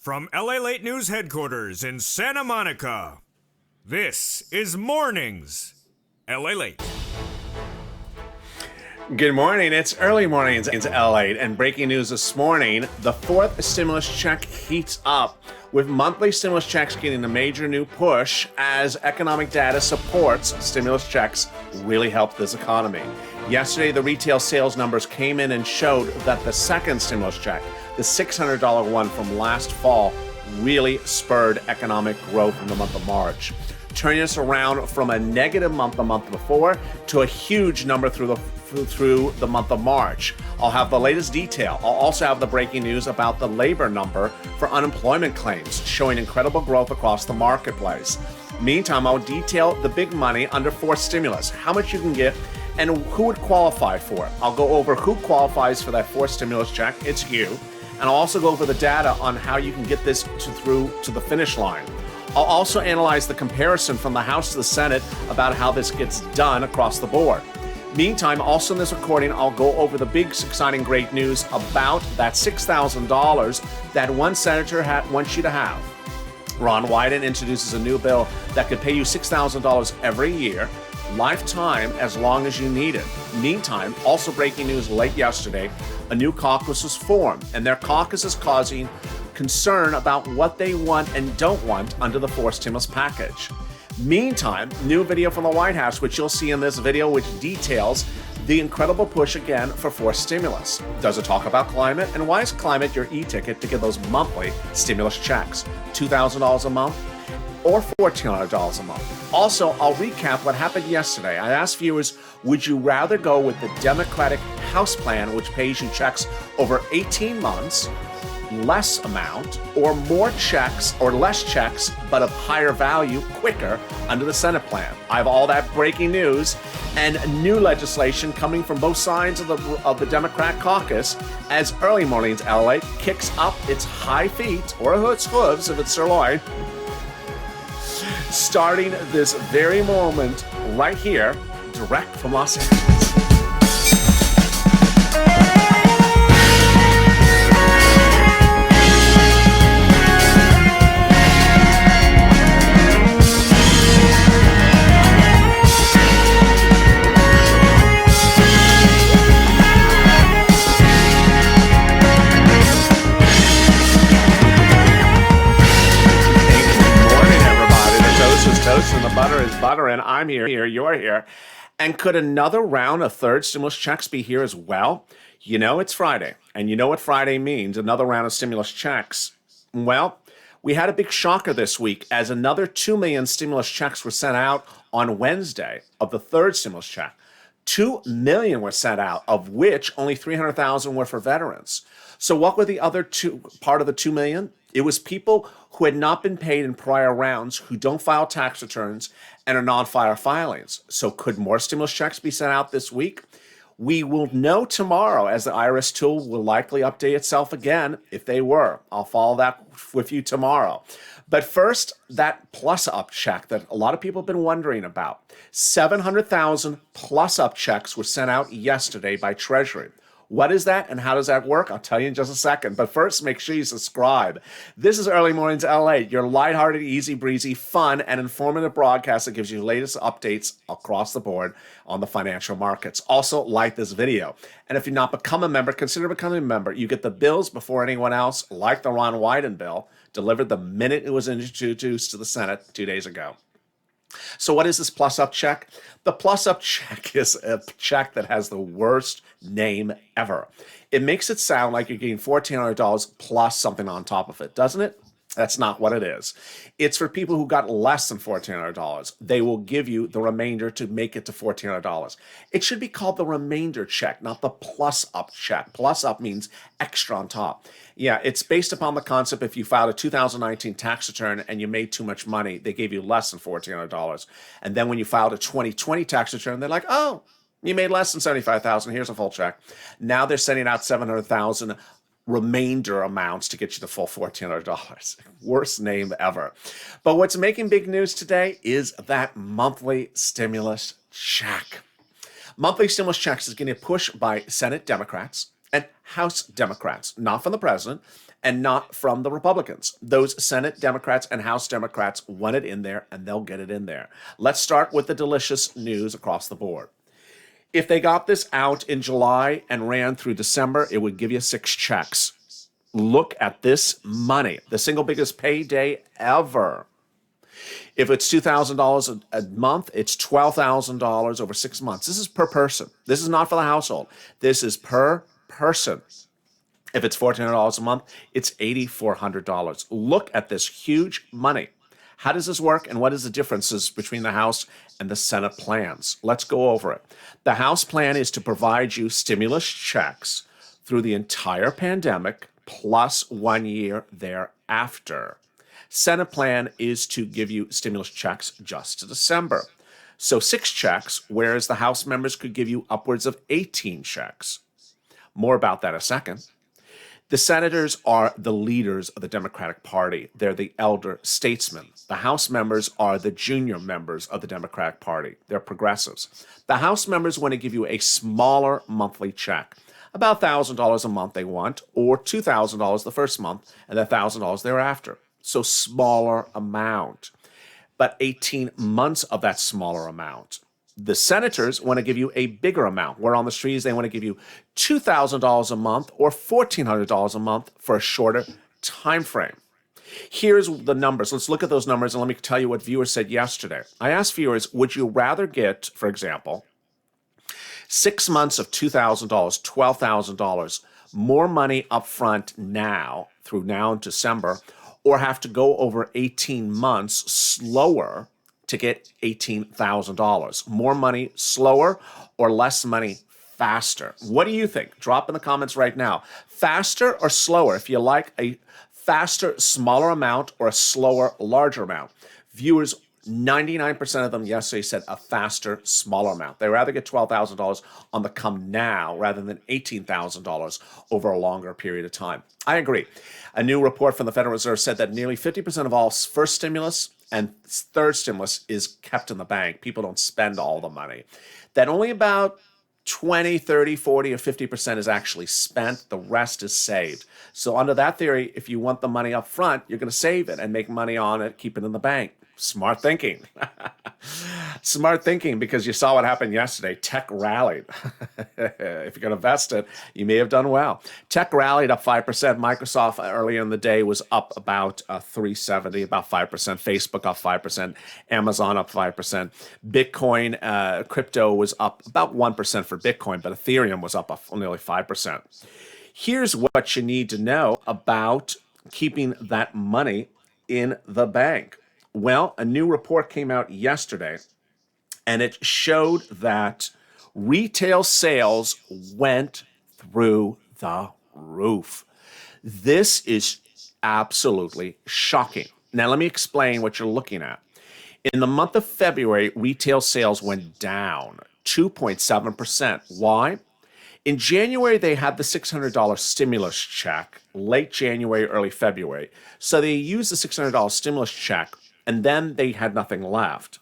From LALATE News Headquarters in Santa Monica, this is Mornings LALATE. Good morning. It's early mornings in LA, and breaking news this morning, the fourth stimulus check heats up, with monthly stimulus checks getting a major new push as economic data supports stimulus checks really helped this economy. Yesterday, the retail sales numbers came in and showed that the second stimulus check, the $600 one from last fall, really spurred economic growth in the month of March, turning us around from a negative month the month before to a huge number through the month of March. I'll have the latest detail. I'll also have the breaking news about the labor number for unemployment claims, showing incredible growth across the marketplace. Meantime, I'll detail the big money under fourth stimulus, how much you can get, and who would qualify for it. I'll go over who qualifies for that fourth stimulus check. It's you. And I'll also go over the data on how you can get this through to the finish line. I'll also analyze the comparison from the House to the Senate about how this gets done across the board. Meantime, also in this recording, I'll go over the big, exciting, great news about that $6,000 that one senator wants you to have. Ron Wyden introduces a new bill that could pay you $6,000 every year, lifetime, as long as you need it. Meantime, also breaking news late yesterday, a new caucus was formed, and their caucus is causing concern about what they want and don't want under the fourth stimulus package. Meantime, new video from the White House, which you'll see in this video, which details the incredible push again for fourth stimulus. Does it talk about climate? And why is climate your e-ticket to get those monthly stimulus checks? $2,000 a month or $1,400 a month? Also, I'll recap what happened yesterday. I asked viewers, would you rather go with the Democratic House plan, which pays you checks over 18 months, less amount, or more checks or less checks but of higher value quicker under the Senate plan? I have all that breaking news and new legislation coming from both sides of the Democrat caucus as Early Mornings LA kicks up its high feet, or its hooves if it's sirloin, starting this very moment right here, direct from Los Angeles. And the butter is butter, and I'm here, you're here. And could another round of third stimulus checks be here as well? You know it's Friday, and you know what Friday means, another round of stimulus checks. Well, we had a big shocker this week as another 2 million stimulus checks were sent out on Wednesday of the third stimulus check. 2 million were sent out, of which only 300,000 were for veterans. So what were the other part of the 2 million? It was people who had not been paid in prior rounds, who don't file tax returns, and are non-file filings. So could more stimulus checks be sent out this week? We will know tomorrow, as the IRS tool will likely update itself again if they were. I'll follow that with you tomorrow. But first, that plus-up check that a lot of people have been wondering about. 700,000 plus-up checks were sent out yesterday by Treasury. What is that and how does that work? I'll tell you in just a second. But first, make sure you subscribe. This is Early Mornings LA, your lighthearted, easy breezy, fun, and informative broadcast that gives you the latest updates across the board on the financial markets. Also, like this video. And if you've not become a member, consider becoming a member. You get the bills before anyone else, like the Ron Wyden bill, delivered the minute it was introduced to the Senate 2 days ago. So what is this plus-up check? The plus-up check is a check that has the worst name ever. It makes it sound like you're getting $1,400 plus something on top of it, doesn't it? That's not what it is. It's for people who got less than $1,400. They will give you the remainder to make it to $1,400. It should be called the remainder check, not the plus-up check. Plus-up means extra on top. Yeah, it's based upon the concept if you filed a 2019 tax return and you made too much money, they gave you less than $1,400. And then when you filed a 2020 tax return, they're like, oh, you made less than $75,000. Here's a full check. Now they're sending out $700,000 remainder amounts to get you the full $1,400. Worst name ever. But what's making big news today is that monthly stimulus check. Monthly stimulus checks is getting pushed by Senate Democrats and House Democrats, not from the president, and not from the Republicans. Those Senate Democrats and House Democrats want it in there, and they'll get it in there. Let's start with the delicious news across the board. If they got this out in July and ran through December, it would give you 6 checks. Look at this money, the single biggest payday ever. If it's $2,000 a month, it's $12,000 over 6 months. This is per person. This is not for the household. This is per person. If it's $1,400 a month, it's $8,400. Look at this huge money. How does this work, and what is the differences between the House and the Senate plans? Let's go over it. The House plan is to provide you stimulus checks through the entire pandemic plus 1 year thereafter. Senate plan is to give you stimulus checks just to December. So 6 checks, whereas the House members could give you upwards of 18 checks. More about that in a second. The senators are the leaders of the Democratic Party. They're the elder statesmen. The House members are the junior members of the Democratic Party. They're progressives. The House members want to give you a smaller monthly check, about $1,000 a month they want, or $2,000 the first month, and then $1,000 thereafter. So smaller amount, but 18 months of that smaller amount. The senators want to give you a bigger amount. Where on the streets, they want to give you $2,000 a month or $1,400 a month for a shorter time frame. Here's the numbers. Let's look at those numbers, and let me tell you what viewers said yesterday. I asked viewers, would you rather get, for example, 6 months of $2,000, $12,000, more money up front now, through now and December, or have to go over 18 months slower to get $18,000. More money slower or less money faster? What do you think? Drop in the comments right now. Faster or slower? If you like a faster, smaller amount or a slower, larger amount. Viewers, 99% of them yesterday said a faster, smaller amount. They rather get $12,000 on the come now rather than $18,000 over a longer period of time. I agree. A new report from the Federal Reserve said that nearly 50% of all first stimulus and third stimulus is kept in the bank. People don't spend all the money. That only about 20, 30, 40, or 50% is actually spent. The rest is saved. So under that theory, if you want the money up front, you're going to save it and make money on it, keep it in the bank. Smart thinking. Smart thinking, because you saw what happened yesterday. Tech rallied. If you're going to invest it, you may have done well. Tech rallied up 5%. Microsoft earlier in the day was up about 370, about 5%. Facebook up 5%. Amazon up 5%. Bitcoin, crypto was up about 1% for Bitcoin, but Ethereum was up nearly 5%. Here's what you need to know about keeping that money in the bank. Well, a new report came out yesterday, and it showed that retail sales went through the roof. This is absolutely shocking. Now, let me explain what you're looking at. In the month of February, retail sales went down 2.7%. Why? In January, they had the $600 stimulus check, late January, early February. So they used the $600 stimulus check, and then they had nothing left.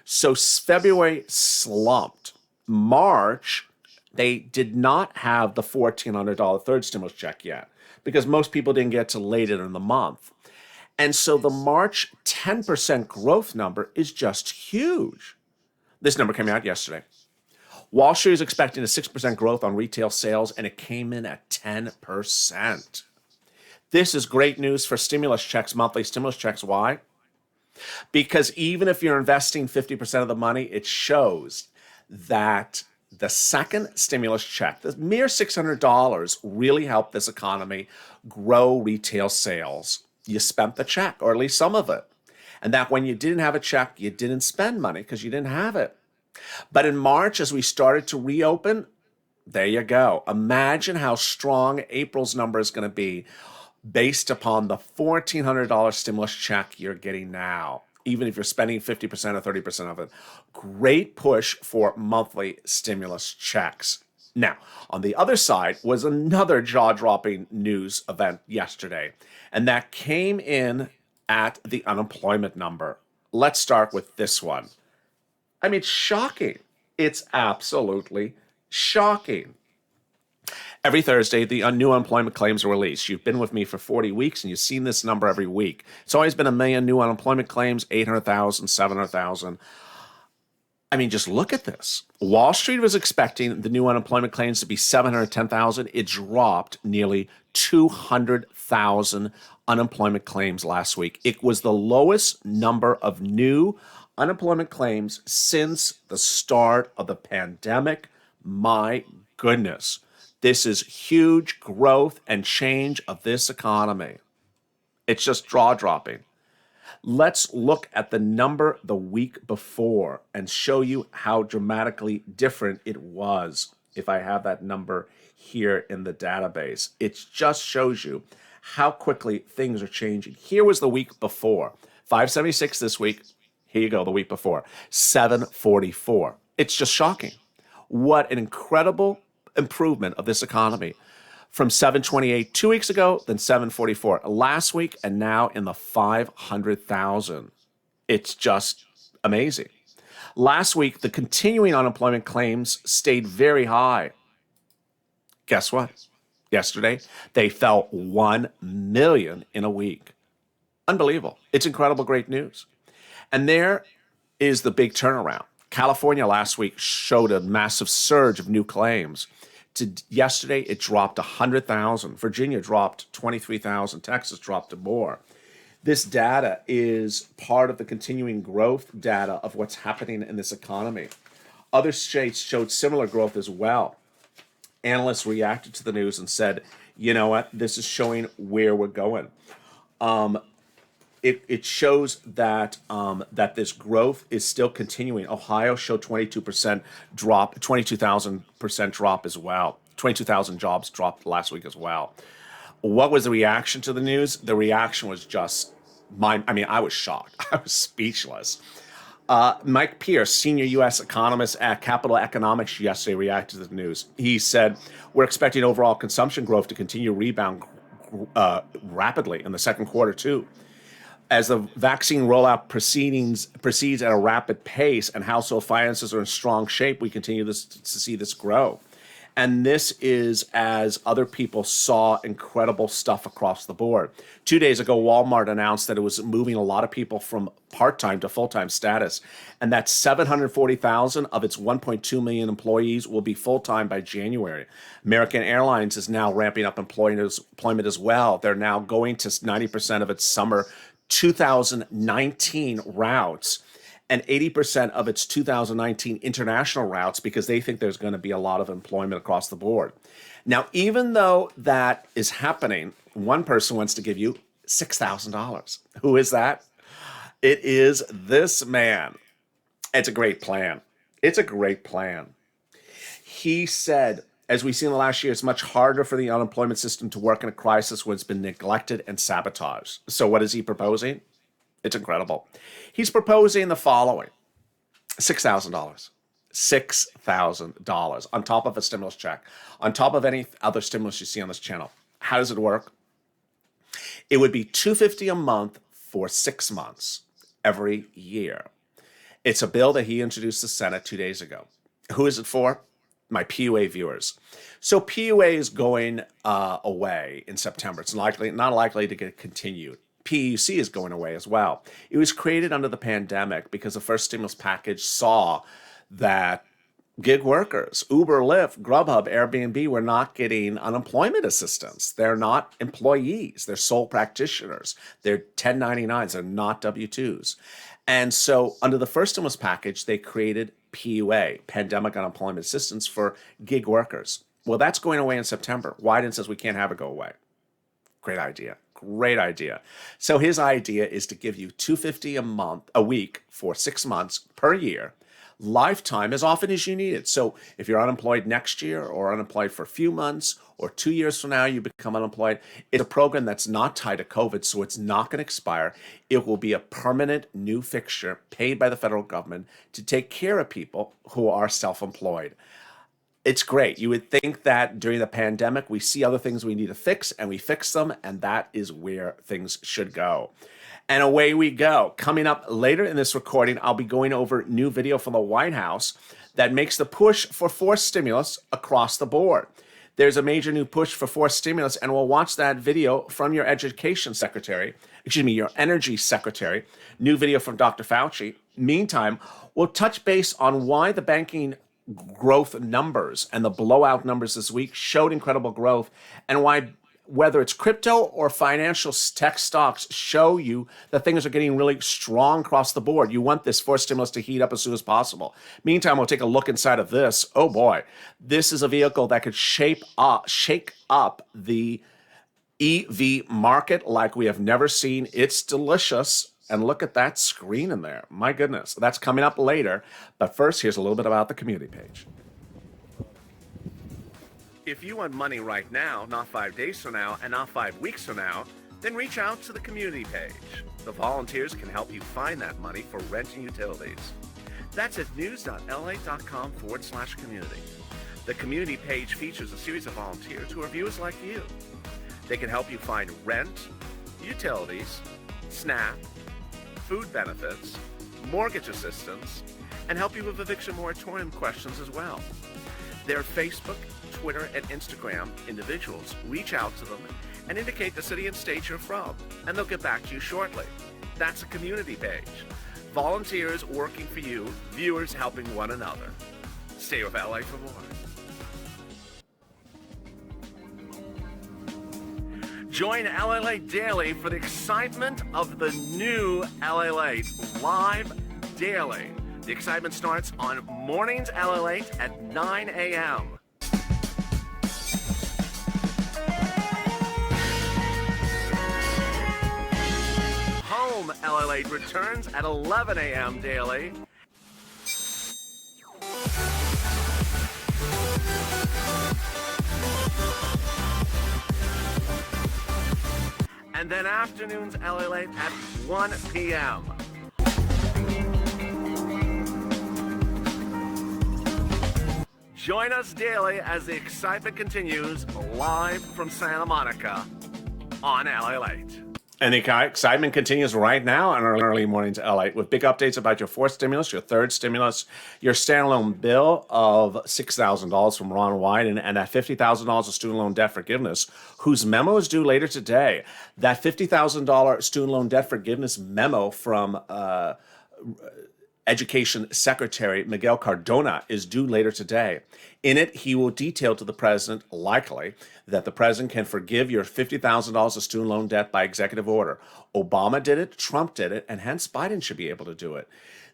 So February slumped. March, they did not have the $1,400 third stimulus check yet, because most people didn't get to later in the month. And so the March 10% growth number is just huge. This number came out yesterday. Wall Street is expecting a 6% growth on retail sales, and it came in at 10%. This is great news for stimulus checks, monthly stimulus checks. Why? Because even if you're investing 50% of the money, it shows that the second stimulus check, the mere $600, really helped this economy grow retail sales. You spent the check, or at least some of it. And that when you didn't have a check, you didn't spend money because you didn't have it. But in March, as we started to reopen, there you go. Imagine how strong April's number is going to be based upon the $1,400 stimulus check you're getting now, even if you're spending 50% or 30% of it. Great push for monthly stimulus checks. Now, on the other side was another jaw-dropping news event yesterday, and that came in at the unemployment number. Let's start with this one. I mean, it's shocking. It's absolutely shocking. Every Thursday, the new unemployment claims are released. You've been with me for 40 weeks and you've seen this number every week. It's always been 1 million new unemployment claims, 800,000, 700,000. I mean, just look at this. Wall Street was expecting the new unemployment claims to be 710,000. It dropped nearly 200,000 unemployment claims last week. It was the lowest number of new unemployment claims since the start of the pandemic. My goodness. This is huge growth and change of this economy. It's just jaw-dropping. Let's look at the number the week before and show you how dramatically different it was. If I have that number here in the database, it just shows you how quickly things are changing. Here was the week before. 576 this week. Here you go, the week before. 744. It's just shocking. What an incredible improvement of this economy. From 728 2 weeks ago, then 744 last week, and now in the 500,000. It's just amazing. Last week, the continuing unemployment claims stayed very high. Guess what? Yesterday, they fell 1 million in a week. Unbelievable. It's incredible, great news. And there is the big turnaround. California last week showed a massive surge of new claims. Yesterday, it dropped 100,000. Virginia dropped 23,000. Texas dropped more. This data is part of the continuing growth data of what's happening in this economy. Other states showed similar growth as well. Analysts reacted to the news and said, you know what, this is showing where we're going. It shows that that this growth is still continuing. Ohio showed 22% drop, 22,000% drop as well. 22,000 jobs dropped last week as well. What was the reaction to the news? The reaction was just I was shocked. I was speechless. Mike Pierce, senior U.S. economist at Capital Economics, yesterday reacted to the news. He said, we're expecting overall consumption growth to continue rebound rapidly in the second quarter too. As the vaccine rollout proceeds at a rapid pace and household finances are in strong shape, we continue to see this grow. And this is as other people saw incredible stuff across the board. 2 days ago, Walmart announced that it was moving a lot of people from part-time to full-time status, and that 740,000 of its 1.2 million employees will be full-time by January. American Airlines is now ramping up employment as well. They're now going to 90% of its summer 2019 routes and 80% of its 2019 international routes because they think there's going to be a lot of employment across the board. Now, even though that is happening, one person wants to give you $6,000. Who is that? It is this man. It's a great plan. It's a great plan. He said, as we've seen in the last year, it's much harder for the unemployment system to work in a crisis when it's been neglected and sabotaged. So what is he proposing? It's incredible. He's proposing the following: $6,000. $6,000 on top of a stimulus check, on top of any other stimulus you see on this channel. How does it work? It would be $250 a month for 6 months every year. It's a bill that he introduced to the Senate 2 days ago. Who is it for? My PUA viewers. So PUA is going away in September. It's not likely to get continued. PUC is going away as well. It was created under the pandemic because the first stimulus package saw that gig workers, Uber, Lyft, Grubhub, Airbnb, were not getting unemployment assistance. They're not employees. They're sole practitioners. They're 1099s. They're not W-2s. And so under the first stimulus package, they created PUA, Pandemic Unemployment Assistance, for gig workers. Well, that's going away in September. Wyden says we can't have it go away. Great idea. Great idea. So his idea is to give you $250 a week for 6 months per year, lifetime, as often as you need it. So if you're unemployed next year or unemployed for a few months or 2 years from now, you become unemployed, it's a program that's not tied to COVID, so it's not going to expire. It will be a permanent new fixture paid by the federal government to take care of people who are self-employed. It's great. You would think that during the pandemic, we see other things we need to fix, and we fix them, and that is where things should go. And away we go. Coming up later in this recording, I'll be going over new video from the White House that makes the push for forced stimulus across the board. There's a major new push for forced stimulus, and we'll watch that video from your your energy secretary. New video from Dr. Fauci. Meantime, we'll touch base on why the banking growth numbers and the blowout numbers this week showed incredible growth, and why, whether it's crypto or financial tech stocks, show you that things are getting really strong across the board. You want this forced stimulus to heat up as soon as possible. Meantime, we'll take a look inside of this. Oh boy, this is a vehicle that could shake up the EV market like we have never seen. It's delicious. And look at that screen in there. My goodness, that's coming up later. But first, here's a little bit about the community page. If you want money right now, not 5 days from now, and not 5 weeks from now, then reach out to the community page. The volunteers can help you find that money for rent and utilities. That's at news.la.com/community. The community page features a series of volunteers who are viewers like you. They can help you find rent, utilities, SNAP, food benefits, mortgage assistance, and help you with eviction moratorium questions as well. Their Facebook, Twitter, and Instagram individuals reach out to them and indicate the city and state you're from, and they'll get back to you shortly. That's a community page. Volunteers working for you, viewers helping one another. Stay with LA for more. Join LALATE Daily for the excitement of the new LALATE live daily. The excitement starts on Mornings LALATE at 9 a.m. Home LALATE returns at 11 a.m. daily. And then afternoons LALATE at 1 p.m. Join us daily as the excitement continues live from Santa Monica on LALATE. And the excitement continues right now on Early Mornings LALATE with big updates about your fourth stimulus, your third stimulus, your standalone bill of $6,000 from Ron Wyden, and that $50,000 of student loan debt forgiveness, whose memo is due later today. That $50,000 student loan debt forgiveness memo from Education Secretary Miguel Cardona is due later today. In it, he will detail to the president, likely, that the president can forgive your $50,000 of student loan debt by executive order. Obama did it, Trump did it, and hence Biden should be able to do it.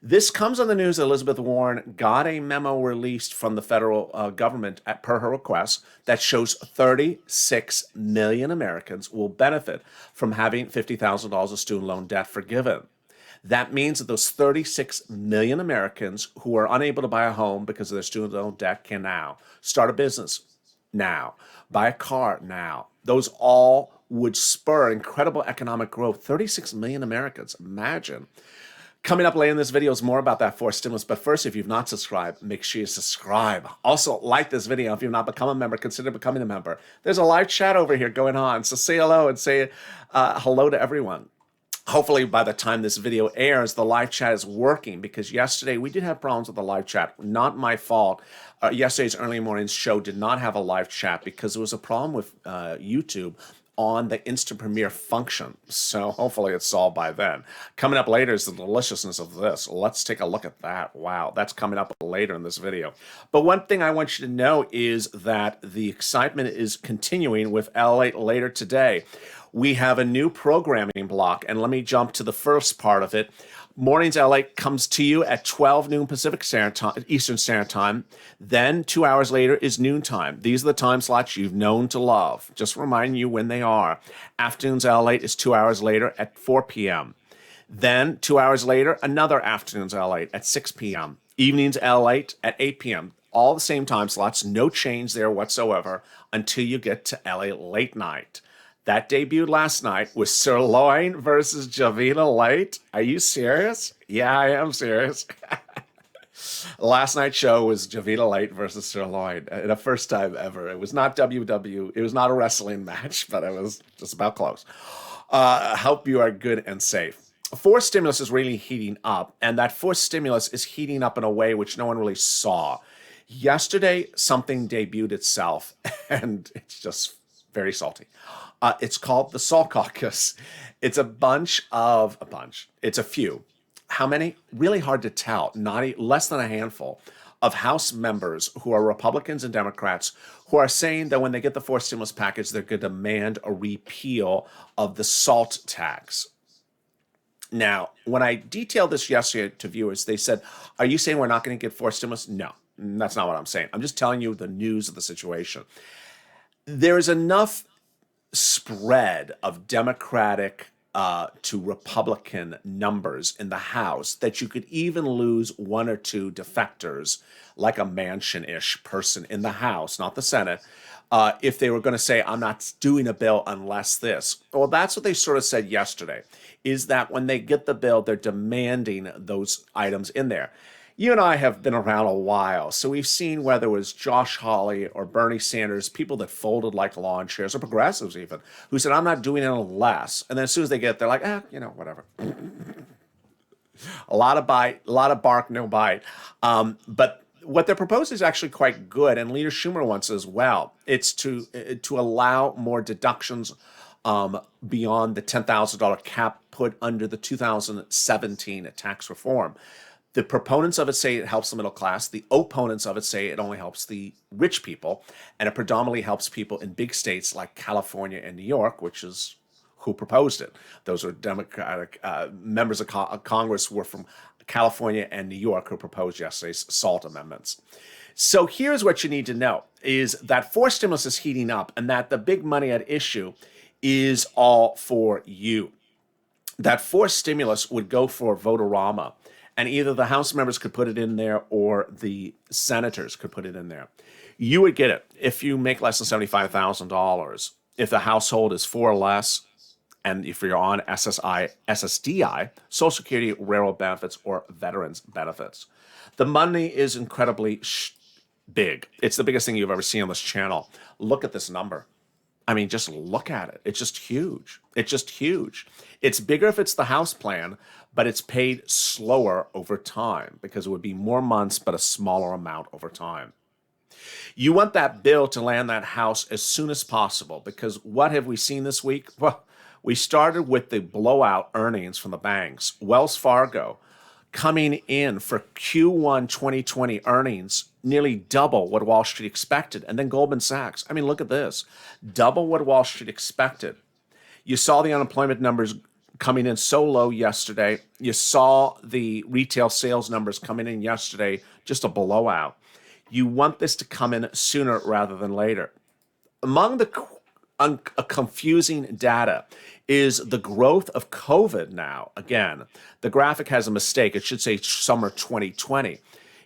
This comes on the news that Elizabeth Warren got a memo released from the federal government per her request that shows 36 million Americans will benefit from having $50,000 of student loan debt forgiven. That means that those 36 million Americans who are unable to buy a home because of their student loan debt can now start a business now, buy a car now. Those all would spur incredible economic growth. 36 million Americans, imagine. Coming up later in this video is more about that fourth stimulus. But first, if you've not subscribed, make sure you subscribe. Also, like this video. If you've not become a member, consider becoming a member. There's a live chat over here going on. So say hello and say hello to everyone. Hopefully, by the time this video airs, the live chat is working, because yesterday we did have problems with the live chat. Not my fault. Yesterday's Early Mornings show did not have a live chat because there was a problem with YouTube on the instant premiere function. So hopefully it's solved by then. Coming up later is the deliciousness of this. Let's take a look at that. Wow, that's coming up later in this video. But one thing I want you to know is that the excitement is continuing with LALATE later today. We have a new programming block, and let me jump to the first part of it. Mornings LALATE comes to you at 12 noon Pacific Eastern Standard Time. Then 2 hours later is noontime. These are the time slots you've known to love. Just remind you when they are. Afternoons LALATE is 2 hours later at 4 p.m. Then 2 hours later, another afternoons LALATE at 6 p.m. Evenings LALATE at 8 p.m. All the same time slots, no change there whatsoever until you get to LA Late Night. That debuted last night with Sirloin versus Javita Light. Are you serious? Yeah, I am serious. Last night's show was Javita Light versus Sirloin. The first time ever. It was not WW. It was not a wrestling match, but it was just about close. Hope you are good and safe. Fourth stimulus is really heating up, and that fourth stimulus is heating up in a way which no one really saw. Yesterday, something debuted itself, and it's just very salty. It's called the Salt Caucus. It's It's a few. How many? Really hard to tell. Less than a handful of House members who are Republicans and Democrats who are saying that when they get the fourth stimulus package, they're going to demand a repeal of the SALT tax. Now, when I detailed this yesterday to viewers, they said, "Are you saying we're not going to get fourth stimulus?" No, that's not what I'm saying. I'm just telling you the news of the situation. There is enough spread of Democratic to Republican numbers in the House that you could even lose one or two defectors, like a Manchin-ish person in the House, not the Senate, if they were going to say, "I'm not doing a bill unless this." Well, that's what they sort of said yesterday, is that when they get the bill, they're demanding those items in there. You and I have been around a while, so we've seen whether it was Josh Hawley or Bernie Sanders, people that folded like lawn chairs, or progressives even, who said, "I'm not doing it unless." And then as soon as they get it, they're like, whatever. A lot of bark, no bite. But what they're proposing is actually quite good, and Leader Schumer wants as well. It's to allow more deductions beyond the $10,000 cap put under the 2017 tax reform. The proponents of it say it helps the middle class. The opponents of it say it only helps the rich people, and it predominantly helps people in big states like California and New York, which is who proposed it. Those are Democratic members of Congress were from California and New York who proposed yesterday's SALT amendments. So here's what you need to know, is that fourth stimulus is heating up, and that the big money at issue is all for you. That fourth stimulus would go for Votorama, and either the House members could put it in there or the senators could put it in there. You would get it if you make less than $75,000. If the household is four or less, and if you're on SSDI, Social Security, railroad benefits, or veterans benefits. The money is incredibly big. It's the biggest thing you've ever seen on this channel. Look at this number. I mean, just look at it. It's just huge. It's just huge. It's bigger if it's the House plan, but it's paid slower over time because it would be more months, but a smaller amount over time. You want that bill to land that House as soon as possible, because what have we seen this week? Well, we started with the blowout earnings from the banks. Wells Fargo coming in for Q1 2020 earnings nearly double what Wall Street expected. And then Goldman Sachs. I mean, look at this. Double what Wall Street expected. You saw the unemployment numbers coming in so low yesterday. You saw the retail sales numbers coming in yesterday, just a blowout. You want this to come in sooner rather than later. Among the confusing data is the growth of COVID now. Again, the graphic has a mistake. It should say summer 2020.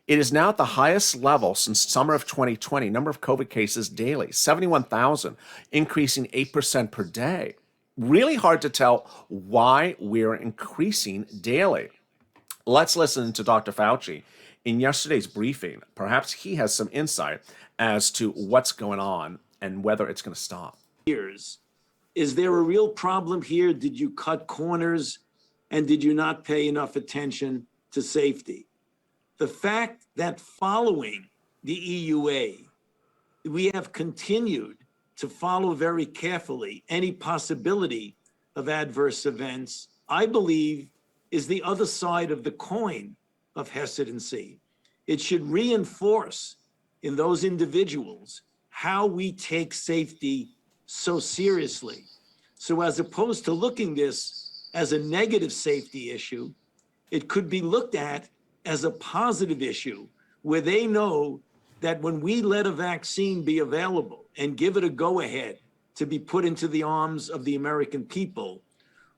It is now at the highest level since summer of 2020. Number of COVID cases daily, 71,000, increasing 8% per day. Really hard to tell why we're increasing daily. Let's listen to Dr. Fauci in yesterday's briefing. Perhaps he has some insight as to what's going on and whether it's going to stop. Is there a real problem here? Did you cut corners, and did you not pay enough attention to safety? The fact that following the EUA, we have continued to follow very carefully any possibility of adverse events, I believe, is the other side of the coin of hesitancy. It should reinforce in those individuals how we take safety so seriously. So as opposed to looking this as a negative safety issue, it could be looked at as a positive issue where they know that when we let a vaccine be available and give it a go-ahead to be put into the arms of the American people,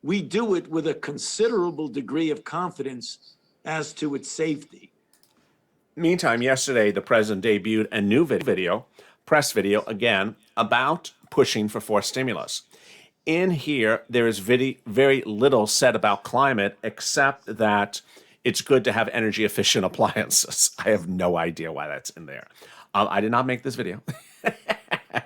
we do it with a considerable degree of confidence as to its safety. Meantime, yesterday, the president debuted a new press video, again, about pushing for fourth stimulus. In here, there is very little said about climate, except that it's good to have energy-efficient appliances. I have no idea why that's in there. I did not make this video.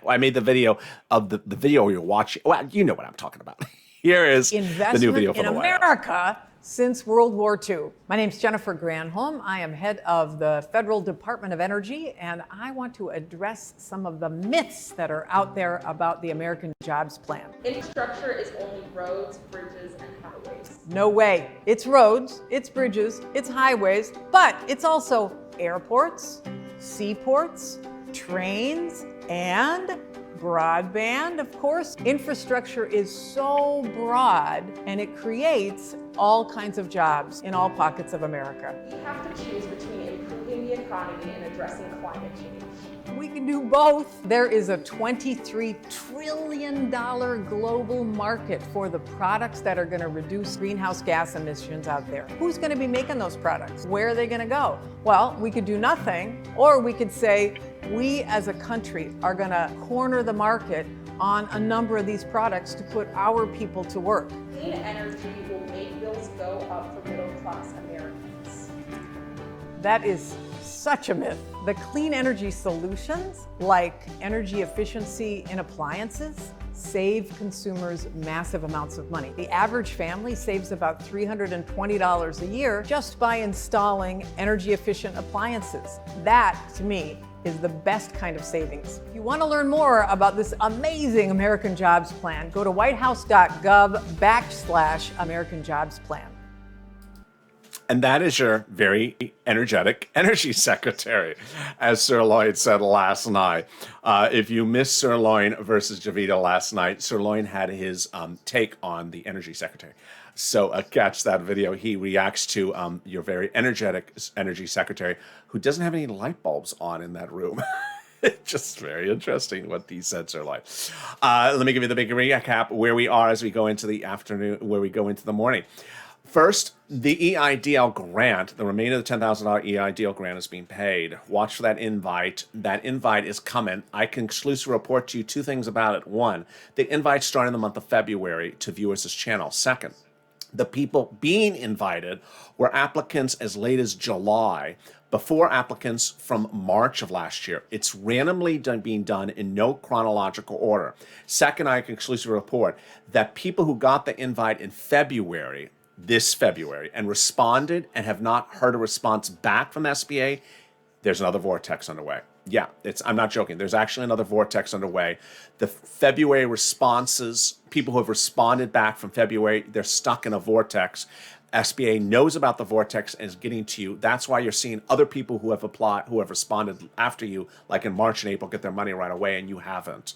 I made the video of the video you're watching. Well, you know what I'm talking about. Here is the new video from the White House. Investment in America since World War II. My name's Jennifer Granholm. I am head of the Federal Department of Energy, and I want to address some of the myths that are out there about the American Jobs Plan. Infrastructure is only roads, bridges, and highways. No way. It's roads, it's bridges, it's highways, but it's also airports, seaports, trains, and broadband, of course. Infrastructure is so broad, and it creates all kinds of jobs in all pockets of America. We have to choose between improving the economy and addressing climate change. We can do both. There is a $23 trillion global market for the products that are going to reduce greenhouse gas emissions out there. Who's going to be making those products? Where are they going to go? Well, we could do nothing, or we could say we as a country are going to corner the market on a number of these products to put our people to work. Clean energy will make bills go up for middle-class Americans. That is such a myth. The clean energy solutions, like energy efficiency in appliances, save consumers massive amounts of money. The average family saves about $320 a year just by installing energy efficient appliances. That, to me, is the best kind of savings. If you want to learn more about this amazing American Jobs Plan, go to whitehouse.gov/American Jobs Plan. And that is your very energetic energy secretary, as Sir Lloyd said last night. If you missed Sirloin versus Javita last night, Sirloin had his take on the energy secretary. So catch that video. He reacts to your very energetic energy secretary who doesn't have any light bulbs on in that room. Just very interesting what these sets are like. Let me give you the big recap where we are as we go into the afternoon, where we go into the morning. First, the EIDL grant, the remainder of the $10,000 EIDL grant is being paid. Watch for that invite. That invite is coming. I can exclusively report to you two things about it. One, the invite started in the month of February to view this channel. Second, the people being invited were applicants as late as July, before applicants from March of last year. It's randomly being done in no chronological order. Second, I can exclusively report that people who got the invite in February, this February, and responded and have not heard a response back from SBA, there's another vortex underway. Yeah, I'm not joking. There's actually another vortex underway. The February responses, people who have responded back from February, they're stuck in a vortex. SBA knows about the vortex and is getting to you. That's why you're seeing other people who have applied, who have responded after you, like in March and April, get their money right away, and you haven't.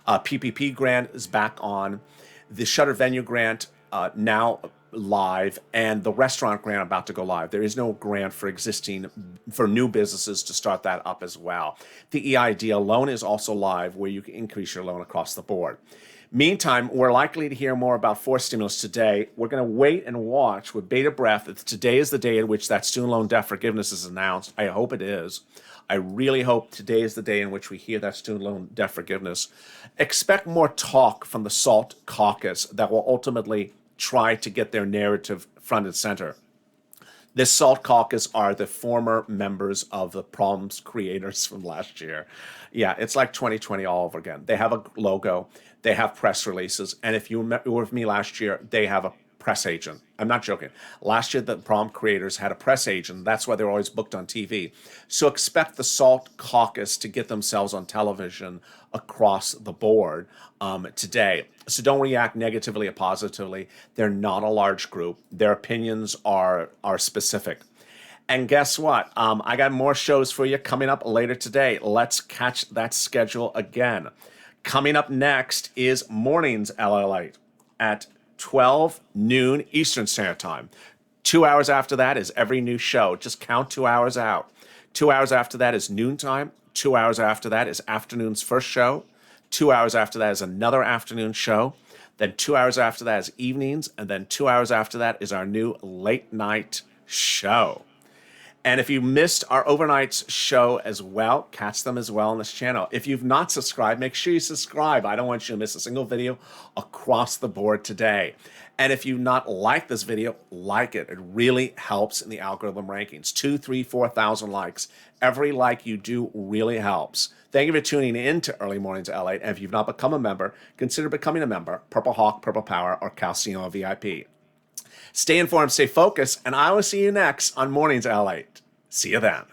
PPP grant is back on. The Shutter Venue grant now live, and the restaurant grant about to go live. There is no grant for new businesses to start that up as well. The EIDL loan is also live, where you can increase your loan across the board. Meantime, we're likely to hear more about forced stimulus today. We're going to wait and watch with bated breath. Today is the day in which that student loan debt forgiveness is announced. I hope it is. I really hope today is the day in which we hear that student loan debt forgiveness. Expect more talk from the SALT caucus that will ultimately try to get their narrative front and center. This SALT caucus are the former members of the problems creators from last year. Yeah, it's like 2020 all over again. They have a logo, they have press releases, and if you were with me last year, they have a press agent. I'm not joking. Last year, the prom creators had a press agent. That's why they're always booked on TV. So expect the SALT caucus to get themselves on television across the board today. So don't react negatively or positively. They're not a large group. Their opinions are specific. And guess what? I got more shows for you coming up later today. Let's catch that schedule again. Coming up next is Mornings LALATE at 12 noon Eastern Standard Time. 2 hours after that is every new show. Just count 2 hours out. 2 hours after that is noontime. 2 hours after that is afternoon's first show. 2 hours after that is another afternoon show. Then 2 hours after that is evenings. And then 2 hours after that is our new late night show. And if you missed our overnights show as well, catch them as well on this channel. If you've not subscribed, make sure you subscribe. I don't want you to miss a single video across the board today. And if you not like this video, like it. It really helps in the algorithm rankings. 2,000, 3,000, 4,000 likes. Every like you do really helps. Thank you for tuning in to Early Mornings LA. And if you've not become a member, consider becoming a member. Purple Hawk, Purple Power, or Calcium VIP. Stay informed, stay focused, and I will see you next on Mornings LALATE. See you then.